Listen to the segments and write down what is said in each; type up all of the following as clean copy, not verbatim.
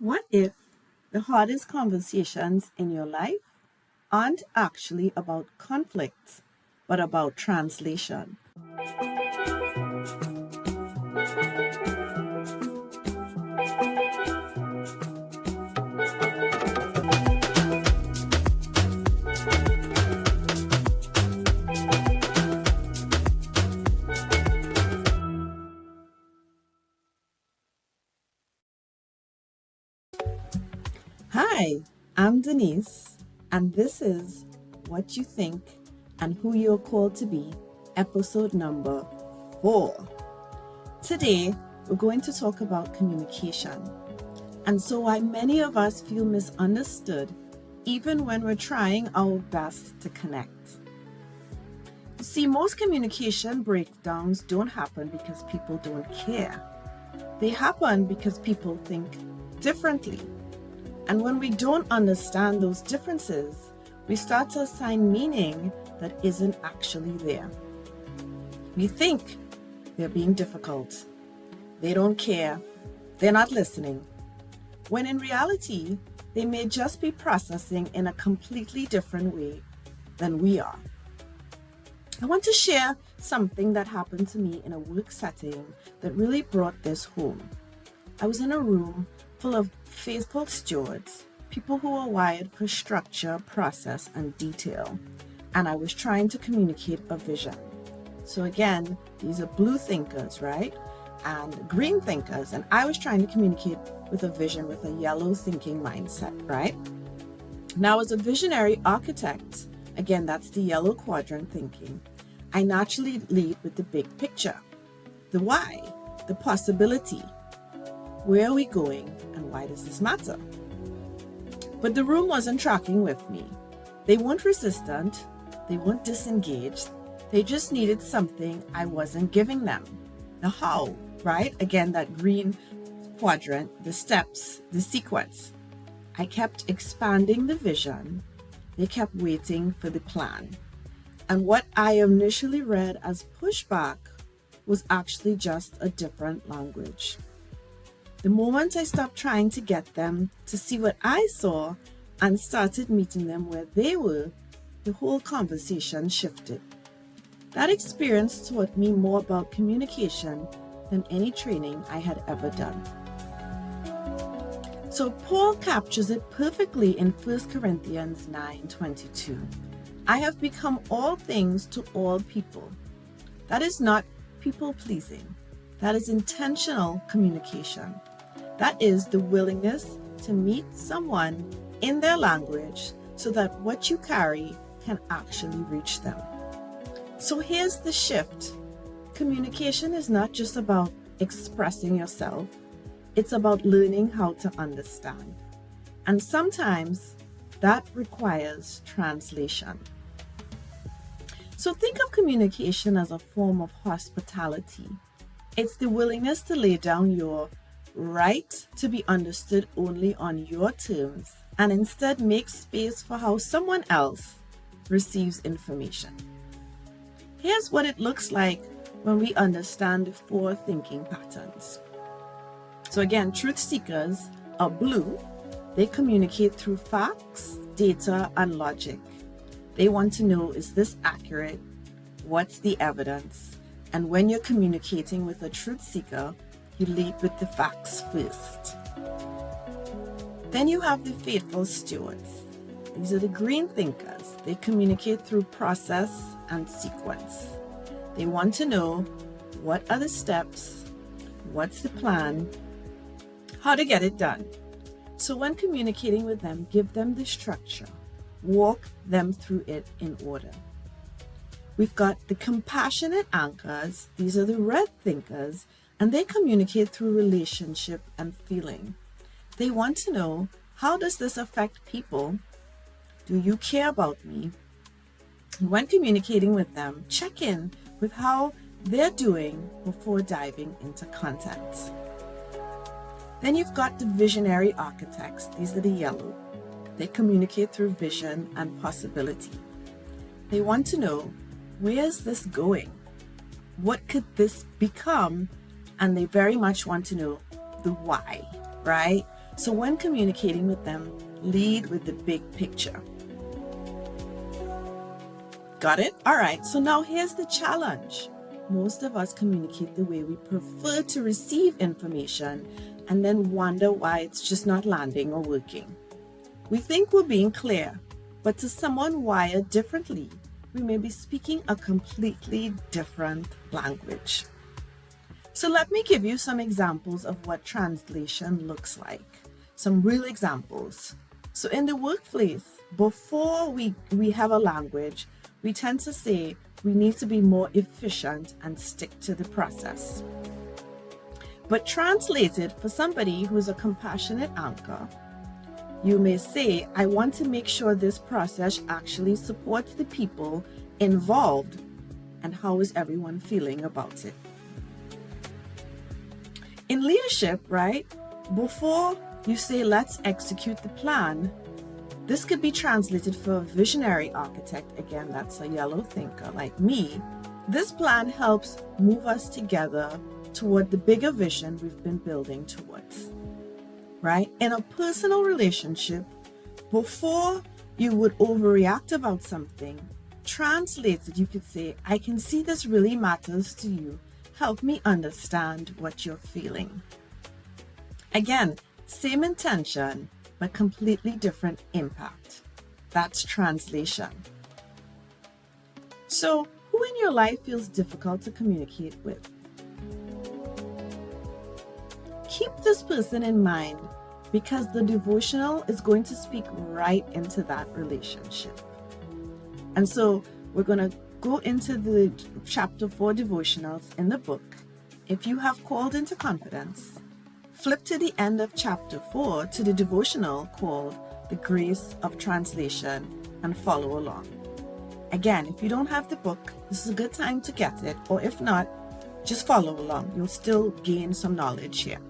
What if the hardest conversations in your life aren't actually about conflict, but about translation? Hi, I'm Denise, and this is What You Think and Who You're Called to Be, episode number 4. Today, we're going to talk about communication, and so why many of us feel misunderstood even when we're trying our best to connect. You see, most communication breakdowns don't happen because people don't care. They happen because people think differently. And when we don't understand those differences, we start to assign meaning that isn't actually there. We think they're being difficult, they don't care, they're not listening, when in reality, they may just be processing in a completely different way than we are. I want to share something that happened to me in a work setting that really brought this home. I was in a room full of faithful stewards, people who are wired for structure, process, and detail, and I was trying to communicate a vision. So again, these are blue thinkers, right? And green thinkers, and I was trying to communicate with a vision with a yellow thinking mindset, right? Now, as a visionary architect, again, that's the yellow quadrant thinking, I naturally lead with the big picture, the why, the possibility. Where are we going and why does this matter? But the room wasn't tracking with me. They weren't resistant, they weren't disengaged, they just needed something I wasn't giving them. The how, right? Again, that green quadrant, the steps, the sequence. I kept expanding the vision, they kept waiting for the plan. And what I initially read as pushback was actually just a different language. The moment I stopped trying to get them to see what I saw and started meeting them where they were, the whole conversation shifted. That experience taught me more about communication than any training I had ever done. So Paul captures it perfectly in 1 Corinthians 9:22. I have become all things to all people. That is not people-pleasing. That is intentional communication. That is the willingness to meet someone in their language so that what you carry can actually reach them. So here's the shift. Communication is not just about expressing yourself. It's about learning how to understand. And sometimes that requires translation. So think of communication as a form of hospitality. It's the willingness to lay down your right to be understood only on your terms and instead make space for how someone else receives information. Here's what it looks like when we understand the 4 thinking patterns. So again, truth seekers are blue. They communicate through facts, data, and logic. They want to know, is this accurate? What's the evidence? And when you're communicating with a truth seeker, you lead with the facts first. Then you have the faithful stewards. These are the green thinkers. They communicate through process and sequence. They want to know what are the steps, what's the plan, how to get it done. So when communicating with them, give them the structure. Walk them through it in order. We've got the compassionate anchors. These are the red thinkers, and they communicate through relationship and feeling. They want to know, how does this affect people? Do you care about me? And when communicating with them, check in with how they're doing before diving into content. Then you've got the visionary architects. These are the yellow. They communicate through vision and possibility. They want to know, where is this going? What could this become? And they very much want to know the why, right? So when communicating with them, lead with the big picture. Got it? All right, so now here's the challenge. Most of us communicate the way we prefer to receive information and then wonder why it's just not landing or working. We think we're being clear, but to someone wired differently, we may be speaking a completely different language. So let me give you some examples of what translation looks like. Some real examples. So in the workplace, before we have a language, we tend to say we need to be more efficient and stick to the process. But translated for somebody who's a compassionate anchor, you may say, I want to make sure this process actually supports the people involved, and how is everyone feeling about it? In leadership, right, before you say, let's execute the plan, this could be translated for a visionary architect. Again, that's a yellow thinker like me. This plan helps move us together toward the bigger vision we've been building towards, right? In a personal relationship, before you would overreact about something, translated, you could say, I can see this really matters to you. Help me understand what you're feeling. Again, same intention, but completely different impact. That's translation. So, who in your life feels difficult to communicate with? Keep this person in mind, because the devotional is going to speak right into that relationship. And so we're going to go into the chapter 4 devotionals in the book. If you have called into confidence, flip to the end of chapter 4 to the devotional called The Grace of Translation and follow along. Again, if you don't have the book, this is a good time to get it, or if not, just follow along. You'll still gain some knowledge here.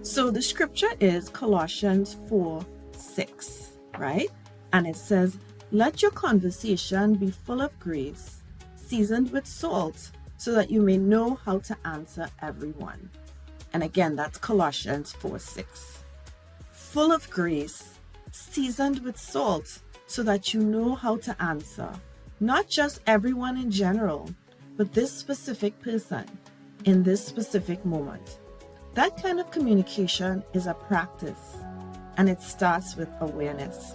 So the scripture is Colossians 4:6, right? And it says, let your conversation be full of grace, seasoned with salt, so that you may know how to answer everyone. And again, that's Colossians 4:6. Full of grace, seasoned with salt, so that you know how to answer, not just everyone in general, but this specific person in this specific moment. That kind of communication is a practice, and it starts with awareness.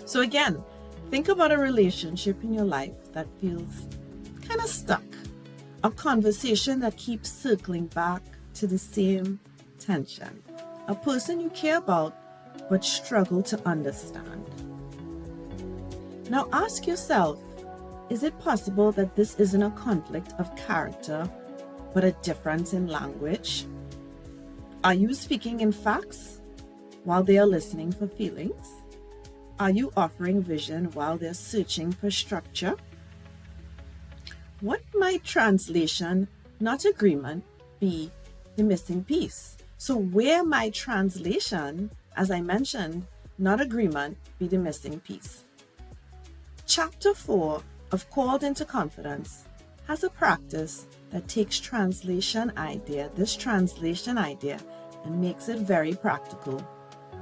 So again, think about a relationship in your life that feels kind of stuck, a conversation that keeps circling back to the same tension, a person you care about but struggle to understand. Now ask yourself, is it possible that this isn't a conflict of character, but a difference in language? Are you speaking in facts while they are listening for feelings? Are you offering vision while they're searching for structure? What might translation, not agreement, be the missing piece? So where might translation, as I mentioned, not agreement, be the missing piece? Chapter 4 of Called into Confidence has a practice that takes this translation idea, and makes it very practical,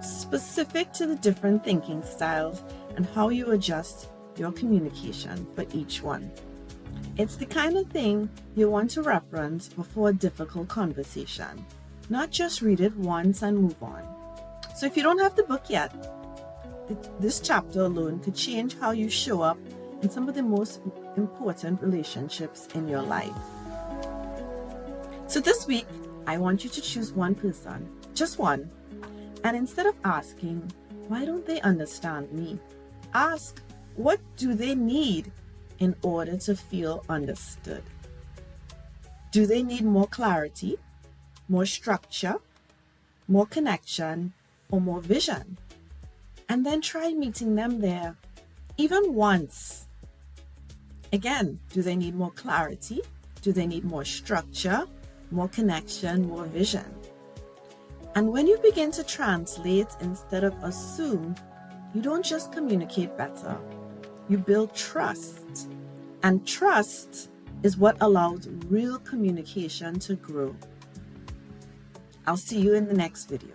specific to the different thinking styles and how you adjust your communication for each one. It's the kind of thing you want to reference before a difficult conversation, not just read it once and move on. So if you don't have the book yet, this chapter alone could change how you show up in some of the most important relationships in your life. So this week, I want you to choose one person, just one, and instead of asking, why don't they understand me? Ask, what do they need in order to feel understood? Do they need more clarity, more structure, more connection, or more vision? And then try meeting them there, even once. Again, do they need more clarity? Do they need more structure, more connection, more vision? And when you begin to translate instead of assume, you don't just communicate better, you build trust. And trust is what allows real communication to grow. I'll see you in the next video.